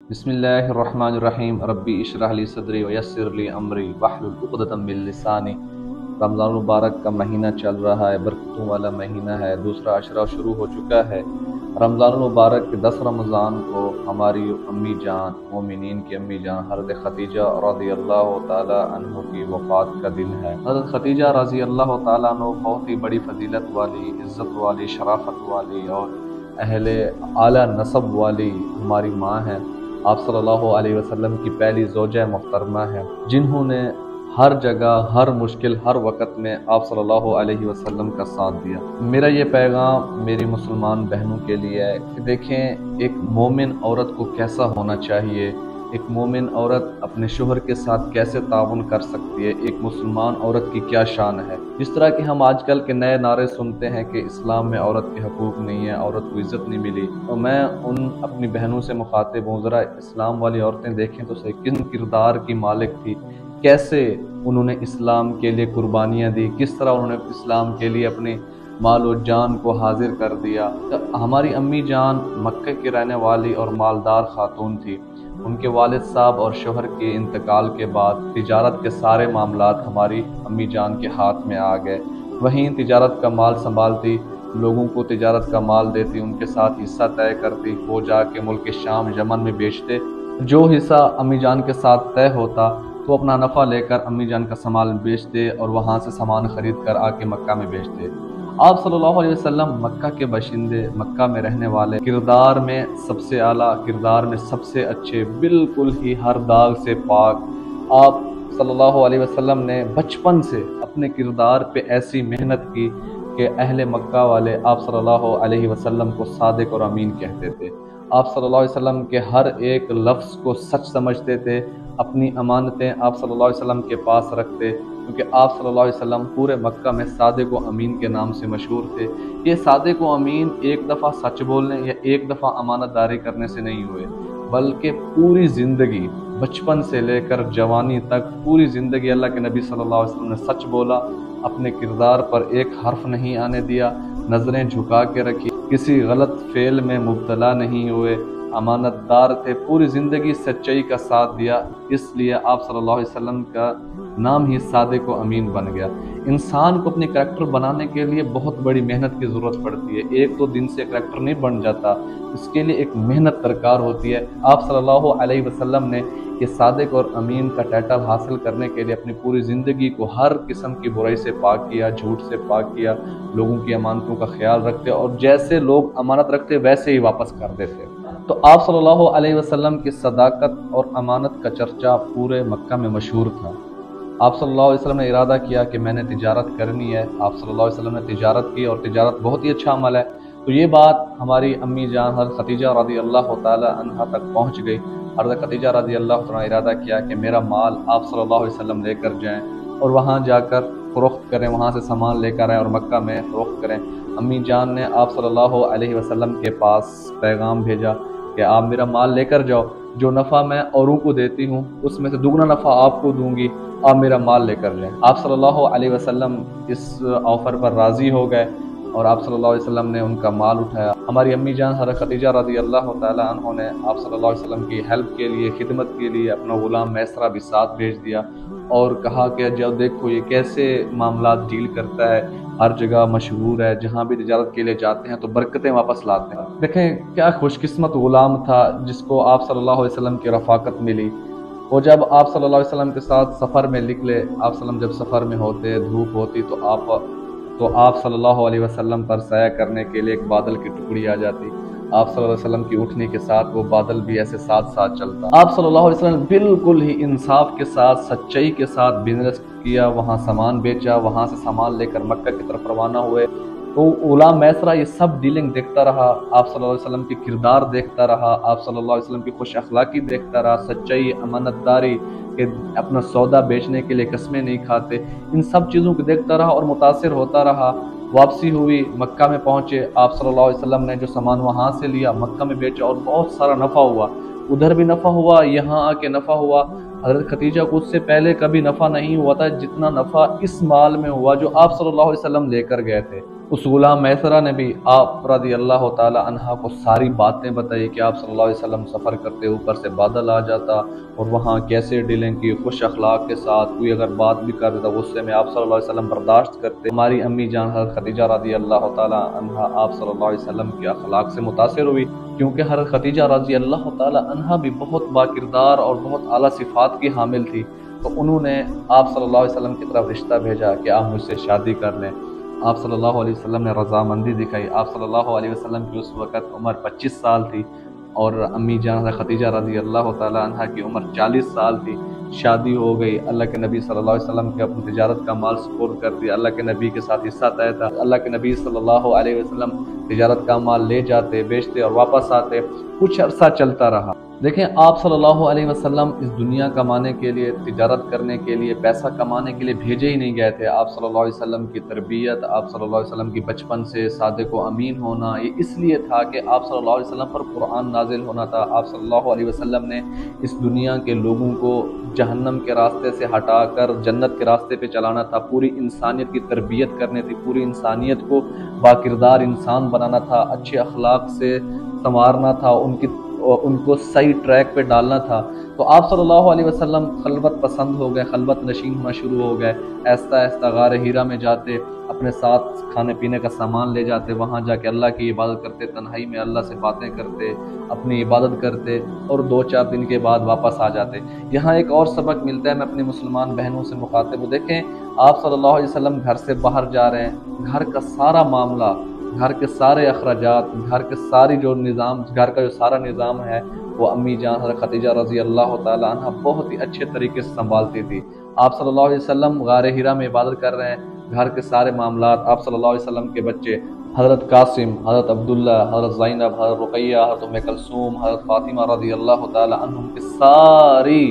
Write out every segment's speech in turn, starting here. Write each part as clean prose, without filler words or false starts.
बिस्मिल्लाहिर्रहमानिर्रहीम रब्बी इशरह ली सदरी वयस्सिर ली अमरी वहलुल उक़दतम मिन लिसानी। रमज़ान मुबारक का महीना चल रहा है, बरकतों वाला महीना है। दूसरा अशरा शुरू हो चुका है। रमज़ान मुबारक के 10 रमज़ान को हमारी अम्मी जान, मोमिनीन की अम्मी जान हज़रत खदीजा रज़ियल्लाहु ताला अन्हा की वफ़ात का दिन है। हज़रत खदीजा रज़ियल्लाहु ताला अन्हा बहुत ही बड़ी फजीलत वाली, इज़्ज़त वाली, शराफत वाली और अहले आला नसब वाली हमारी माँ हैं। आप सल्लल्लाहु अलैहि वसल्लम की पहली ज़ौजा मोहतरमा है, जिन्होंने हर जगह, हर मुश्किल, हर वक़्त में आप सल्लल्लाहु अलैहि वसल्लम का साथ दिया। मेरा ये पैगाम मेरी मुसलमान बहनों के लिए है कि देखें एक मोमिन औरत को कैसा होना चाहिए, एक मोमिन औरत अपने शोहर के साथ कैसे ताउन कर सकती है, एक मुसलमान औरत की क्या शान है। जिस तरह कि हम आजकल के नए नारे सुनते हैं कि इस्लाम में औरत के हकूक़ नहीं है, औरत को इज़्ज़त नहीं मिली, तो मैं उन अपनी बहनों से मुखातिब हूँ, ज़रा इस्लाम वाली औरतें देखें तो सही किन किरदार की मालिक थी, कैसे उन्होंने इस्लाम के लिए कुर्बानियाँ दी, किस तरह उन्होंने इस्लाम के लिए अपनी माल और जान को हाजिर कर दिया। तो हमारी अम्मी जान मक्के की रहने वाली और मालदार खातून थी। उनके वालिद साहब और शोहर के इंतकाल के बाद तिजारत के सारे मामलात हमारी अम्मी जान के हाथ में आ गए। वहीं तिजारत का माल संभालती, लोगों को तिजारत का माल देती, उनके साथ हिस्सा तय करती, वो जाके मुल्क शाम यमन में बेचते। जो हिस्सा अम्मी जान के साथ तय होता तो अपना नफ़ा लेकर अम्मी जान का सामान बेचते और वहाँ से सामान खरीद कर आके मक्का में बेचते। आप सल्लल्लाहु अलैहि वसल्लम मक्का के बशिंदे, मक्का में रहने वाले, किरदार में सबसे आला, किरदार में सबसे अच्छे, बिल्कुल ही हर दाग से पाक। आप सल्लल्लाहु अलैहि वसल्लम ने बचपन से अपने किरदार पे ऐसी मेहनत की कि अहले मक्का वाले आप सल्लल्लाहु अलैहि वसल्लम को सादिक और अमीन कहते थे। आप सल्लल्लाहु अलैहि वसल्लम के हर एक लफ्ज़ को सच समझते थे। अपनी अमानतें आप सल्लल्लाहु अलैहि वसल्लम के पास रखते, क्योंकि आप सल्लल्लाहु अलैहि वसल्लम पूरे मक्का में सादिक व अमीन के नाम से मशहूर थे। ये सादिक व अमीन एक दफ़ा सच बोलने या एक दफ़ा अमानतदारी करने से नहीं हुए, बल्कि पूरी ज़िंदगी, बचपन से लेकर जवानी तक पूरी ज़िंदगी अल्लाह के नबी सल्लल्लाहु अलैहि वसल्लम ने सच बोला, अपने किरदार पर एक हर्फ नहीं आने दिया, नज़रें झुका के रखी, किसी गलत फेल में मुब्तला नहीं हुए, अमानतदार थे, पूरी ज़िंदगी सच्चाई का साथ दिया। इसलिए आप सल्लल्लाहु अलैहि वसल्लम का नाम ही सादिक व अमीन बन गया। इंसान को अपने करैक्टर बनाने के लिए बहुत बड़ी मेहनत की ज़रूरत पड़ती है। एक दो दिन से करैक्टर नहीं बन जाता, इसके लिए एक मेहनत दरकार होती है। आप सल्लल्लाहु अलैहि वसल्लम ने ये सादिक और अमीन का टाइटल हासिल करने के लिए अपनी पूरी ज़िंदगी को हर किस्म की बुराई से पाक किया, झूठ से पाक किया, लोगों की अमानतों का ख्याल रखते और जैसे लोग अमानत रखते वैसे ही वापस कर देते। तो आप सल्लल्लाहु अलैहि वसल्लम की सदाकत और अमानत का चर्चा पूरे मक्का में मशहूर था। आप सल्लल्लाहु अलैहि वसल्लम ने इरादा किया कि मैंने तिजारत करनी है। आप सल्लल्लाहु अलैहि वसल्लम ने तिजारत की और तिजारत बहुत ही अच्छा अमल है। तो ये बात हमारी अम्मी जान हज़रत खदीजा रज़ियल्लाहु ताला अन्हा तक पहुँच गई। हज़रत खदीजा रज़ियल्लाहु ताला ने इरादा किया कि मेरा माल आप सल्लल्लाहु अलैहि वसल्लम लेकर जाएँ और वहाँ जाकर फ़रोख्त करें, वहाँ से सामान लेकर आएँ और मक्का में फ़रोख्त करें। अम्मी जान ने आप सल्लल्लाहु अलैहि वसल्लम के पास पैगाम भेजा कि आप मेरा माल लेकर जाओ, जो नफ़ा मैं औरों को देती हूँ उसमें से दुगना नफ़ा आपको दूंगी, आप मेरा माल लेकर जाएं। आप सल्लल्लाहु अलैहि वसल्लम इस ऑफ़र पर राज़ी हो गए और आप सल्लल्लाहु अलैहि वसल्लम ने उनका माल उठाया। हमारी अम्मी जान हज़रत खदीजा रज़ियल्लाहु ताला अन्हा ने आप सल्लल्लाहु अलैहि वसल्लम की हेल्प के लिए, खिदमत के लिए अपना ग़ुलाम मैसरा भी साथ भेज दिया और कहा कि जब देखो ये कैसे मामलात डील करता है, हर जगह मशहूर है, जहाँ भी तिजारत के लिए जाते हैं तो बरकतें वापस लाते हैं। देखें क्या खुशकिस्मत ग़ुलाम था जिसको आप सल्लल्लाहु अलैहि वसल्लम की रफ़ाकत मिली। वो जब आप सल्लल्लाहु अलैहि वसल्लम के साथ सफ़र में निकले, आप सल्लम जब सफ़र में होते, धूप होती तो आप सल्लल्लाहु अलैहि वसल्लम पर साया करने के लिए एक बादल की टुकड़ी आ जाती। आप सल्लल्लाहु अलैहि वसल्लम की उठने के साथ वो बादल भी ऐसे साथ साथ चलता। आप सल्लल्लाहु अलैहि वसल्लम बिल्कुल ही इंसाफ के साथ, सच्चाई के साथ बिजनेस किया, वहाँ सामान बेचा, वहाँ से सामान लेकर मक्का की तरफ रवाना हुए। तो ग़ुलाम मैसरा ये सब डीलिंग देखता रहा, आप सल्लल्लाहु अलैहि वसल्लम की किरदार देखता रहा, आप सल्लल्लाहु अलैहि वसल्लम की खुश अखलाकी देखता रहा, सच्चाई, अमानतदारी के अपना सौदा बेचने के लिए कस्में नहीं खाते, इन सब चीज़ों को देखता रहा और मुतासिर होता रहा। वापसी हुई, मक्का में पहुँचे, आप सल्लल्लाहु अलैहि वसल्लम ने जो सामान वहाँ से लिया मक्का में बेचा और बहुत सारा नफ़ा हुआ। उधर भी नफ़ा हुआ, यहाँ आके नफ़ा हुआ। हज़रत खदीजा को उससे पहले कभी नफ़ा नहीं हुआ था जितना नफ़ा इस माल में हुआ जो आप सल्लल्लाहु अलैहि वसल्लम लेकर गए थे। उस गुलाम मैसरा ने भी आप रज़ी अल्लाह ताला अन्हा को सारी बातें बताई कि आप सल्लल्लाहु अलैहि वसल्लम सफ़र करते ऊपर से बादल आ जाता और वहाँ कैसे डीलिंग की खुश अखलाक के साथ, कोई अगर बात भी कर देता गुस्से में आप सल्लल्लाहु अलैहि वसल्लम बर्दाश्त करते। हमारी अम्मी जान हज़रत खदीजा रज़ी अल्लाह ताला अन्हा आप सल्लल्लाहु अलैहि वसल्लम के अखलाक से मुतासिर हुई, क्योंकि हज़रत खदीजा रज़ी अल्लाह ताला अन्हा भी बहुत बाकिरदार और बहुत आला सिफ़ात की हामिल थी। तो उन्होंने आप सल्लल्लाहु अलैहि वसल्लम की तरफ रिश्ता भेजा कि आप मुझसे शादी कर लें। आप सल्लल्लाहु अलैहि वसल्लम ने रज़ामंदी दिखाई। आप सल्लल्लाहु अलैहि वसल्लम की उस वक़्त उम्र 25 साल थी और अम्मी जान खदीजा रज़ी अल्लाह ताला अन्हा की उम्र 40 साल थी। शादी हो गई। अल्लाह के नबी सल्लल्लाहु अलैहि वसल्लम के अपनी तिजारत का माल सुपुर्द कर दिया। अल्लाह के नबी के साथ हिस्सा तय था। अल्लाह के नबी सल्लल्लाहु अलैहि वसल्लम तिजारत का माल ले जाते, बेचते और वापस आते। कुछ अरसा चलता रहा। देखें, आप सल्लल्लाहु अलैहि वसल्लम इस दुनिया कमाने के लिए, तिजारत करने के लिए, पैसा कमाने के लिए भेजे ही नहीं गए थे। आप सल्लल्लाहु अलैहि वसल्लम की तरबियत, आप सल्लल्लाहु अलैहि वसल्लम की बचपन से सादिक व अमीन होना, ये इसलिए था कि आप सल्लल्लाहु अलैहि वसल्लम पर कुरान नाजिल होना था। आप सल्लल्लाहु अलैहि वसल्लम ने इस दुनिया के लोगों को जहन्नम के रास्ते से हटाकर जन्नत के रास्ते पे चलाना था। पूरी इंसानियत की तरबियत करनी थी। पूरी इंसानियत को बाकिरदार इंसान बनाना था, अच्छे अखलाक से संवारना था, उनको सही ट्रैक पे डालना था। तो आप सल्लल्लाहु अलैहि वसल्लम खलवत पसंद हो गए, खलवत नशीन होना शुरू हो गए। ऐसा ऐसा गार हीरा में जाते, अपने साथ खाने पीने का सामान ले जाते, वहाँ जाके अल्लाह की इबादत करते, तन्हाई में अल्लाह से बातें करते, अपनी इबादत करते और 2-4 दिन के बाद वापस आ जाते। यहाँ एक और सबक मिलता है, मैं अपनी मुसलमान बहनों से मुखातिब हूँ। देखें, आप सल्लल्लाहु अलैहि वसल्लम घर से बाहर जा रहे हैं, घर का सारा मामला, घर के सारे अखराजात, घर के सारी जो निज़ाम, घर का जो सारा निज़ाम है वो अम्मी जान हज़रत खदीजा रज़ी अल्लाह ताला अन्हा बहुत ही अच्छे तरीके से संभालती थी। आप सल्लल्लाहु अलैहि वसल्लम गारे हिरा में इबादत कर रहे हैं, घर के सारे मामलात, आप सल्लल्लाहु अलैहि वसल्लम के बच्चे हज़रत कासिम, हज़रत अब्दुल्ला, हज़रत ज़ैनब, हज़रत रुक़ैया, हज़रत उम्मे कलसूम, हज़रत फ़ातिमा रज़ी अल्लाह ताला अन्हुम की सारी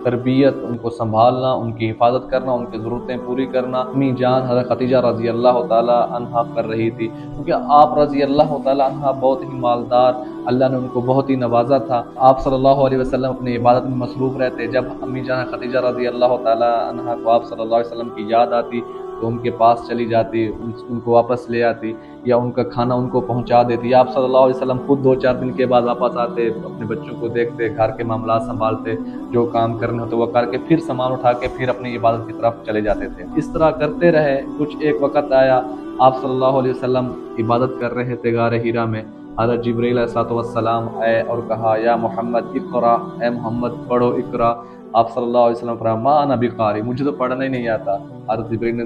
तरबियत, उनको संभालना, उनकी हिफाजत करना, उनकी ज़रूरतें पूरी करना अम्मी जान हज़रत खदीजा रज़ी अल्लाह ताला अन्हा कर रही थी। क्योंकि आप रज़ी अल्लाह ताला अन्हा बहुत ही मालदार, अल्लाह ने उनको बहुत ही नवाजा था। आप सल्लल्लाहु अलैहि वसल्लम अपनी इबादत में मसरूफ़ रहते। जब अम्मी जान खदीजा रज़ी अल्लाह ताला अन्हा को आप सल्लल्लाहु अलैहि वसल्लम की याद आती तो उनके पास चली जाती, उनको वापस ले आती या उनका खाना उनको पहुंचा देती। आप सल्लल्लाहु अलैहि वसल्लम खुद 2-4 दिन के बाद वापस आते, अपने बच्चों को देखते, घर के मामला संभालते, जो काम करने होते वो करके फिर सामान उठा के फिर अपनी इबादत की तरफ चले जाते थे। इस तरह करते रहे। कुछ एक वक़्त आया, आप सल्लल्लाहु अलैहि वसल्लम इबादत कर रहे थे गारे हीरा में। हज़रत जिब्रील अलैहिस्सलाम आए और कहा, या मोहम्मद इक़रा, ए मोहम्मद पढ़ो इक़रा। आप सल्लल्लाहु अलैहि वसल्लम फरमाया, मा अना बिक़ारी, मुझे तो पढ़ना ही नहीं आता। हज़रत जिब्रील ने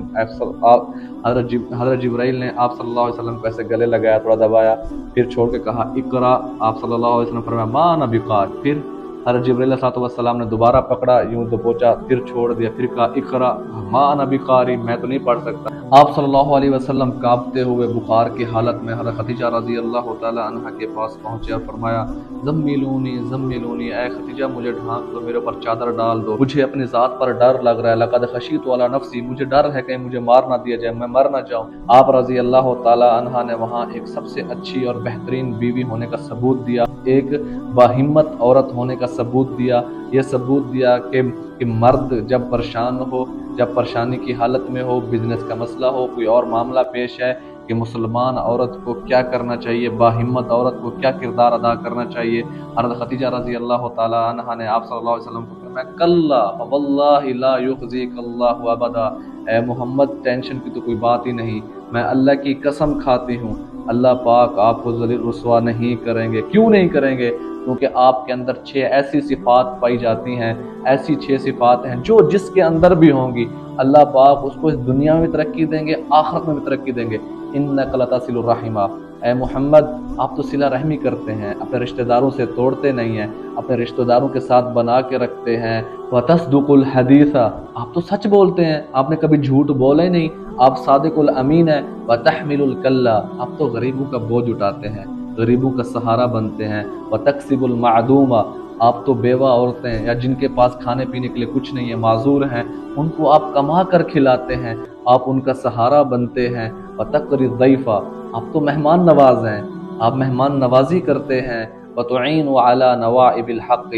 हज़रत जिब्रील ने आप सल्लल्लाहु अलैहि वसल्लम को ऐसे गले लगाया, थोड़ा दबाया, फिर छोड़ के कहा इक़रा। आप सल्लल्लाहु अलैहि वसल्लम फरमाया, मा अना बिक़ारी। फिर हज़रत जिब्रील अलैहिस्सलाम ने दोबारा पकड़ा, यूं तो पहुंचा, फिर छोड़ दिया, फिर कहा इक़रा, मा अना बिक़ारी, मैं तो नहीं पढ़ सकता। आप सल्लल्लाहु अलैहि वसल्लम कांपते हुए बुखार की हालत में हज़रत खदीजा रज़ी अल्लाह ताला अन्हा के पास पहुंचे और फरमाया, ज़म्मिलूनी ज़म्मिलूनी, ऐ खदीजा मुझे ढांक दो, मेरे ऊपर चादर डाल दो, मुझे अपनी ज़ात पर डर लग रहा है। लक़द खशीतु अला नफ्सी, मुझे डर है कहीं मुझे मार ना दिया जाए, मैं मर ना जाऊँ। आप रज़ी अल्लाह ताला अन्हा ने वहाँ एक सबसे अच्छी और बेहतरीन बीवी होने का सबूत दिया, एक बाहिम्मत औरत होने का सबूत दिया। ये सबूत दिया कि मर्द जब परेशान हो, जब परेशानी की हालत में हो, बिजनेस का मसला हो, कोई और मामला पेश है, कि मुसलमान औरत को क्या करना चाहिए, बाहिम्मत औरत को क्या किरदार अदा करना चाहिए। हज़रत खदीजा रज़ी अल्लाह ताला अन्हा ने आप सल्लल्लाहु अलैहि वसल्लम को फरमाया, कल्ला वल्लाहि ला युख़ज़िकल्लाहु अबदा, ए मोहम्मद टेंशन की तो कोई बात ही नहीं, मैं अल्लाह की कसम खाती हूँ, अल्लाह पाक आपको ज़लील रुस्वा नहीं करेंगे। क्यों नहीं करेंगे? क्योंकि आपके अंदर 6 ऐसी सिफात पाई जाती हैं, ऐसी 6 सिफात हैं जो जिसके अंदर भी होंगी अल्लाह पाक उसको इस दुनिया में तरक्की देंगे, आखिरत में भी तरक्की देंगे। इन्नका लतसिलुर रहिमा, ए मोहम्मद आप तो सिला रहमी करते हैं, अपने रिश्तेदारों से तोड़ते नहीं हैं, अपने रिश्तेदारों के साथ बना के रखते हैं। व तस्दुकुल हदीसा, आप तो सच बोलते हैं, आपने कभी झूठ बोला ही नहीं, आप सादिकुल अमीन है। व तहमिलुल कल्ला, आप तो गरीबों का बोझ उठाते हैं, गरीबों का सहारा बनते हैं। व तक्सिबुल मादूमा, आप तो बेवा औरतें या जिनके पास खाने पीने के लिए कुछ नहीं है, माजूर हैं, उनको आप कमा कर खिलाते हैं, आप उनका सहारा बनते हैं। व तक़री ज़ैफ़ा, आप तो मेहमान नवाज हैं, आप मेहमान नवाजी करते हैं। व तुईनु अला नवाइबिल हक़,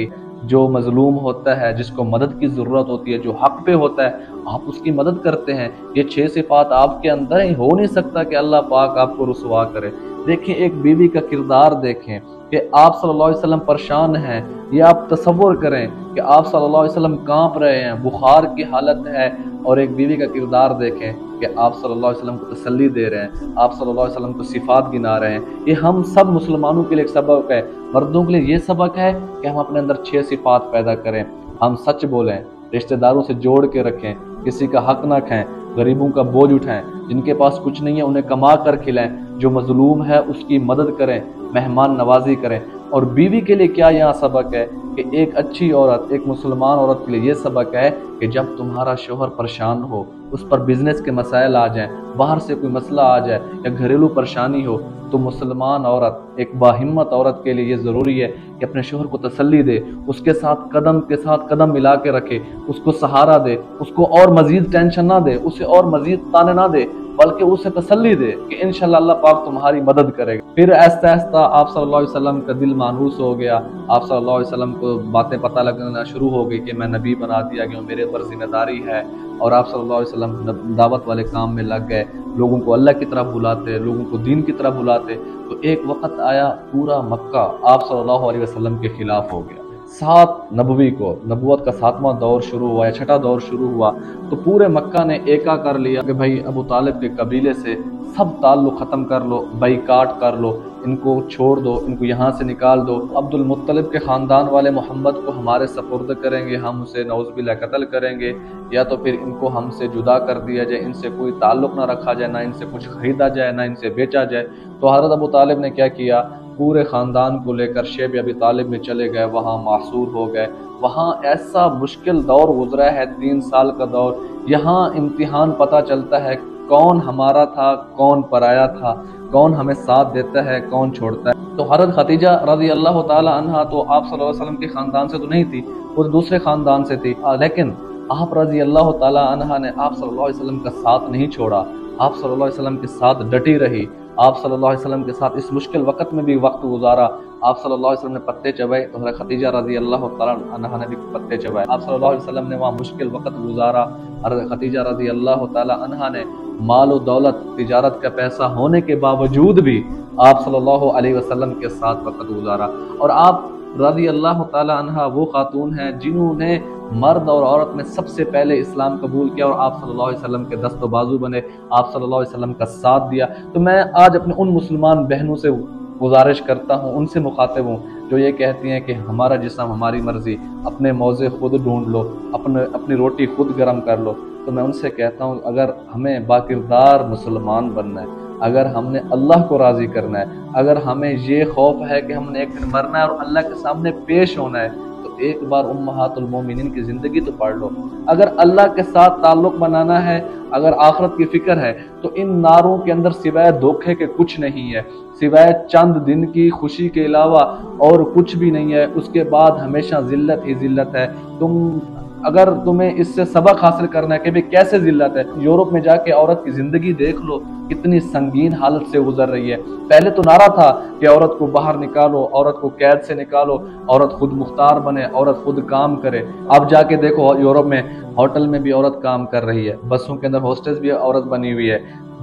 جو مظلوم ہوتا ہے، جس کو مدد کی ضرورت ہوتی ہے، جو حق پہ ہوتا ہے، آپ اس کی مدد کرتے ہیں۔ یہ 6 صفات آپ کے اندر ہیں، ہو نہیں سکتا کہ اللہ پاک آپ کو رسوا کرے۔ دیکھیں ایک بیوی کا کردار دیکھیں کہ آپ صلی اللہ علیہ وسلم پریشان ہیں، یہ آپ تصور کریں کہ آپ صلی اللہ علیہ وسلم کانپ رہے ہیں، بخار کی حالت ہے، اور ایک بیوی کا کردار دیکھیں کہ آپ صلی اللہ علیہ وسلم کو تسلی دے رہے ہیں، آپ صلی اللہ علیہ وسلم کو صفات گنا رہے ہیں۔ یہ ہم سب مسلمانوں کے لیے ایک سبق ہے، مردوں کے لیے یہ سبق ہے کہ ہم اپنے اندر 6 صفات پیدا کریں۔ ہم سچ بولیں، رشتہ داروں سے جوڑ کے رکھیں، کسی کا حق نہ کھائیں، غریبوں کا بوجھ اٹھائیں، جن کے پاس کچھ نہیں ہے انہیں کما کر کھلائیں، جو مظلوم ہے اس کی مدد کریں، مہمان نوازی کریں۔ اور بیوی کے لیے کیا یہاں سبق ہے کہ ایک اچھی عورت، ایک مسلمان عورت کے لیے یہ سبق ہے کہ جب تمہارا شوہر پریشان ہو، اس پر بزنس کے مسائل آ جائیں، باہر سے کوئی مسئلہ آ جائے یا گھریلو پریشانی ہو، تو مسلمان عورت، ایک باہمت عورت کے لیے یہ ضروری ہے کہ اپنے شوہر کو تسلی دے، اس کے ساتھ قدم کے ساتھ قدم ملا کے رکھے، اس کو سہارا دے، اس کو اور مزید ٹینشن نہ دے، اسے اور مزید تانے نہ دے، بلکہ اسے تسلی دے کہ انشاءاللہ اللہ پاک تمہاری مدد کرے گا۔ پھر آہستہ آہستہ آپ صلی اللہ علیہ وسلم کا دل مانوس ہو گیا، آپ صلی اللہ علیہ وسلم کو باتیں پتہ لگنا شروع ہو گئی کہ میں نبی بنا دیا گیا ہوں، میرے پر ذمہ داری ہے، اور آپ صلی اللہ علیہ وسلم دعوت والے کام میں لگ گئے، لوگوں کو اللہ کی طرف بلاتے، لوگوں کو دین کی طرف بلاتے۔ تو ایک وقت آیا پورا مکہ آپ صلی اللہ علیہ وسلم کے خلاف ہو گیا۔ 7 نبوی کو، نبوت کا 7واں دور شروع ہوا یا 6واں دور شروع ہوا، تو پورے مکہ نے ایکا کر لیا کہ بھائی ابو طالب کے قبیلے سے سب تعلق ختم کر لو، بائیکاٹ کر لو، ان کو چھوڑ دو، ان کو یہاں سے نکال دو۔ عبد المطلب کے خاندان والے محمد کو ہمارے سپرد کریں گے، ہم اسے نعوذ باللہ قتل کریں گے، یا تو پھر ان کو ہم سے جدا کر دیا جائے، ان سے کوئی تعلق نہ رکھا جائے، نہ ان سے کچھ خریدا جائے، نہ ان سے بیچا جائے۔ تو حضرت ابو طالب نے کیا کیا، پورے خاندان کو لے کر شیب ابی طالب میں چلے گئے، وہاں محصور ہو گئے۔ وہاں ایسا مشکل دور گزرا ہے، 3 سال کا دور۔ یہاں امتحان پتہ چلتا ہے کون ہمارا تھا، کون پرایا تھا، کون ہمیں ساتھ دیتا ہے، کون چھوڑتا ہے۔ تو حضرت خدیجہ رضی اللہ تعالی عنہا تو آپ صلی اللہ علیہ وسلم کے خاندان سے تو نہیں تھی، وہ دوسرے خاندان سے تھی، لیکن آپ رضی اللہ تعالی عنہا نے آپ صلی اللہ علیہ وسلم کا ساتھ نہیں چھوڑا، آپ صلی اللہ علیہ وسلم کے ساتھ ڈٹی رہی، آپ صلی اللہ علیہ وسلم کے ساتھ اس مشکل وقت میں بھی وقت گزارا۔ آپ صلی اللہ علیہ وسلم نے پتے چبائے تو حضرت خدیجہ رضی اللہ تعالی عنہا نے بھی پتے چبائے۔ آپ صلی اللہ علیہ وسلم نے وہاں مشکل وقت گزارا، حضرت خدیجہ رضی اللہ تعالی عنہا نے مال و دولت، تجارت کا پیسہ ہونے کے باوجود بھی آپ صلی اللہ علیہ وسلم کے ساتھ وقت گزارا۔ اور آپ رضی اللہ تعالی عنہا وہ خاتون ہیں جنہوں نے مرد اور عورت میں سب سے پہلے اسلام قبول کیا، اور آپ صلی اللہ علیہ وسلم کے دست و بازو بنے، آپ صلی اللہ علیہ وسلم کا ساتھ دیا۔ تو میں آج اپنے ان مسلمان بہنوں سے گزارش کرتا ہوں، ان سے مخاطب ہوں جو یہ کہتی ہیں کہ ہمارا جسم ہماری مرضی، اپنے موزے خود ڈھونڈ لو، اپنی روٹی خود گرم کر لو۔ تو میں ان سے کہتا ہوں اگر ہمیں باکردار مسلمان بننا ہے، اگر ہم نے اللہ کو راضی کرنا ہے، اگر ہمیں یہ خوف ہے کہ ہم نے ایک دن مرنا ہے اور اللہ کے سامنے پیش ہونا ہے، تو ایک بار امہات المومنین کی زندگی تو پڑھ لو۔ اگر اللہ کے ساتھ تعلق بنانا ہے، اگر آخرت کی فکر ہے، تو ان ناروں کے اندر سوائے دھوکے کے کچھ نہیں ہے، سوائے چند دن کی خوشی کے علاوہ اور کچھ بھی نہیں ہے۔ اس کے بعد ہمیشہ ذلت ہی ذلت ہے۔ اگر تمہیں اس سے سبق حاصل کرنا ہے کہ بھئی کیسے ذلت ہے، یورپ میں جا کے عورت کی زندگی دیکھ لو، کتنی سنگین حالت سے گزر رہی ہے۔ پہلے تو نعرہ تھا کہ عورت کو باہر نکالو، عورت کو قید سے نکالو، عورت خود مختار بنے، عورت خود کام کرے۔ اب جا کے دیکھو یورپ میں ہوٹل میں بھی عورت کام کر رہی ہے، بسوں کے اندر ہوسٹس بھی عورت بنی ہوئی ہے،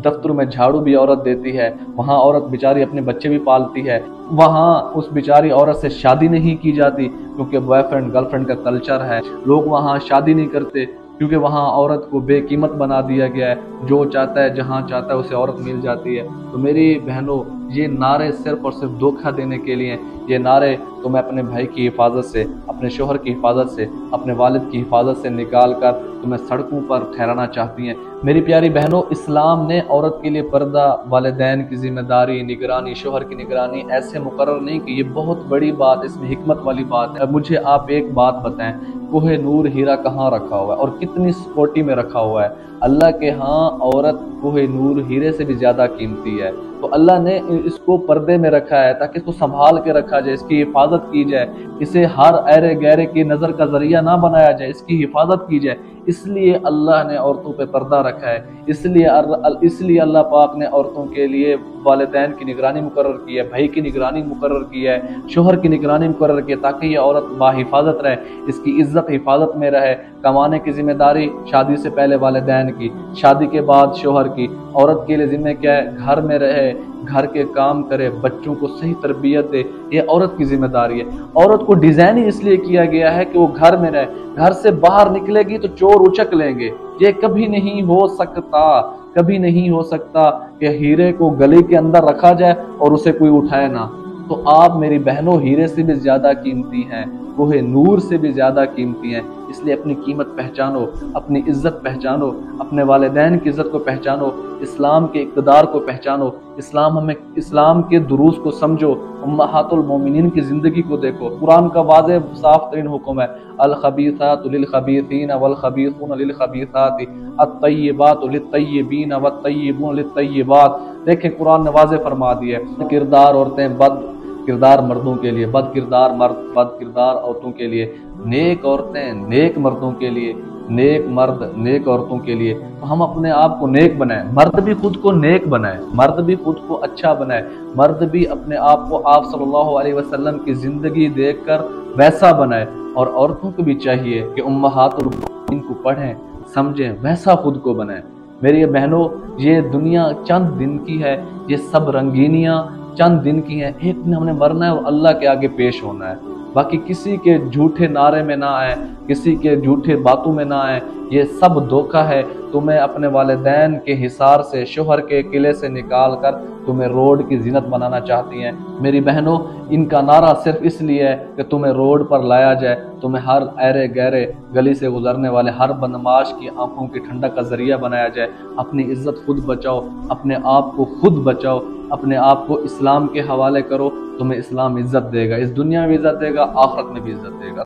دفتروں میں جھاڑو بھی عورت دیتی ہے، وہاں عورت بیچاری اپنے بچے بھی پالتی ہے، وہاں اس بیچاری عورت سے شادی نہیں کی جاتی کیونکہ بوائے فرینڈ گرل فرینڈ کا کلچر ہے، لوگ وہاں شادی نہیں کرتے کیونکہ وہاں عورت کو بے قیمت بنا دیا گیا ہے، جو چاہتا ہے جہاں چاہتا ہے اسے عورت مل جاتی ہے۔ تو میری بہنوں، یہ نعرے صرف اور صرف دھوکہ دینے کے لیے، یہ نعرے تمہیں اپنے بھائی کی حفاظت سے، اپنے شوہر کی حفاظت سے، اپنے والد کی حفاظت سے نکال کر تمہیں سڑکوں پر ٹھہرانا چاہتی ہیں۔ میری پیاری بہنوں، اسلام نے عورت کے لیے پردہ، والدین کی ذمہ داری، نگرانی، شوہر کی نگرانی ایسے مقرر نہیں کہ یہ بہت بڑی بات، اس میں حکمت والی بات ہے۔ مجھے آپ ایک بات بتائیں، کوہ نور ہیرا کہاں رکھا ہوا ہے اور کتنی سکیورٹی میں رکھا ہوا ہے؟ اللہ کے ہاں عورت کوہ نور ہیرے سے بھی زیادہ قیمتی ہے۔ تو اللہ نے اس کو پردے میں رکھا ہے تاکہ اس کو سنبھال کے رکھا جائے، اس کی حفاظت کی جائے، اسے ہر ایرے گہرے کی نظر کا ذریعہ نہ بنایا جائے، اس کی حفاظت کی جائے۔ اس لیے اللہ نے عورتوں پہ پردہ رکھا ہے، اس لیے اللہ پاک نے عورتوں کے لیے والدین کی نگرانی مقرر کی ہے، بھائی کی نگرانی مقرر کی ہے، شوہر کی نگرانی مقرر کی ہے، تاکہ یہ عورت باحفاظت رہے، اس کی عزت حفاظت میں رہے۔ کمانے کی ذمہ داری شادی سے پہلے والدین کی، شادی کے بعد شوہر کی۔ عورت کے لیے ذمہ کیا ہے؟ گھر میں رہے، گھر کے کام کرے، بچوں کو صحیح تربیت دے، یہ عورت کی ذمہ داری ہے۔ عورت کو ڈیزائن ہی اس لیے کیا گیا ہے کہ وہ گھر میں رہے، گھر سے باہر نکلے گی تو چور اچک لیں گے۔ یہ کبھی نہیں ہو سکتا، کبھی نہیں ہو سکتا کہ ہیرے کو گلے کے اندر رکھا جائے اور اسے کوئی اٹھائے نہ۔ تو آپ میری بہنوں ہیرے سے بھی زیادہ قیمتی ہیں، کوہ نور سے بھی زیادہ قیمتی ہیں، اس لیے اپنی قیمت پہچانو، اپنی عزت پہچانو، اپنے والدین کی عزت کو پہچانو، اسلام کے اقتدار کو پہچانو، اسلام کے دروس کو سمجھو، امہات المومنین کی زندگی کو دیکھو۔ قرآن کا واضح صاف ترین حکم ہے، الخبیثات للخبیثین والخبیثون للخبیثات الطیبات للطیبین والطیبون للطیبات۔ دیکھیں قرآن نے واضح فرما دیا ہے، کردار عورتیں بد کردار مردوں کے لیے، بد کردار مرد بد کردار عورتوں کے لیے، نیک عورتیں نیک مردوں کے لیے، نیک مرد نیک عورتوں کے لیے۔ تو ہم اپنے آپ کو نیک بنائیں، مرد بھی خود کو نیک بنائے، مرد بھی خود کو اچھا بنائے، مرد بھی اپنے آپ کو آپ صلی اللہ علیہ وسلم کی زندگی دیکھ کر ویسا بنائے، اور عورتوں کو بھی چاہیے کہ امہات المومنین کو پڑھیں سمجھیں، ویسا خود کو بنائیں۔ میری بہنوں، یہ دنیا چند دن کی ہے، یہ سب رنگینیاں چند دن کی ہیں، ایک دن ہم نے مرنا ہے اور اللہ کے آگے پیش ہونا ہے۔ باقی کسی کے جھوٹے نعرے میں نہ آئے، کسی کے جھوٹے باتوں میں نہ آئے، یہ سب دھوکہ ہے۔ تمہیں اپنے والدین کے حصار سے، شوہر کے قلعے سے نکال کر تمہیں روڈ کی زینت بنانا چاہتی ہیں۔ میری بہنوں، ان کا نعرہ صرف اس لیے ہے کہ تمہیں روڈ پر لایا جائے، تمہیں ہر ایرے گہرے گلی سے گزرنے والے ہر بدمعاش کی آنکھوں کی ٹھنڈک کا ذریعہ بنایا جائے۔ اپنی عزت خود بچاؤ، اپنے آپ کو خود بچاؤ، اپنے آپ کو اسلام کے حوالے کرو، تمہیں اسلام عزت دے گا، اس دنیا میں بھی عزت دے گا، آخرت میں بھی عزت دے گا۔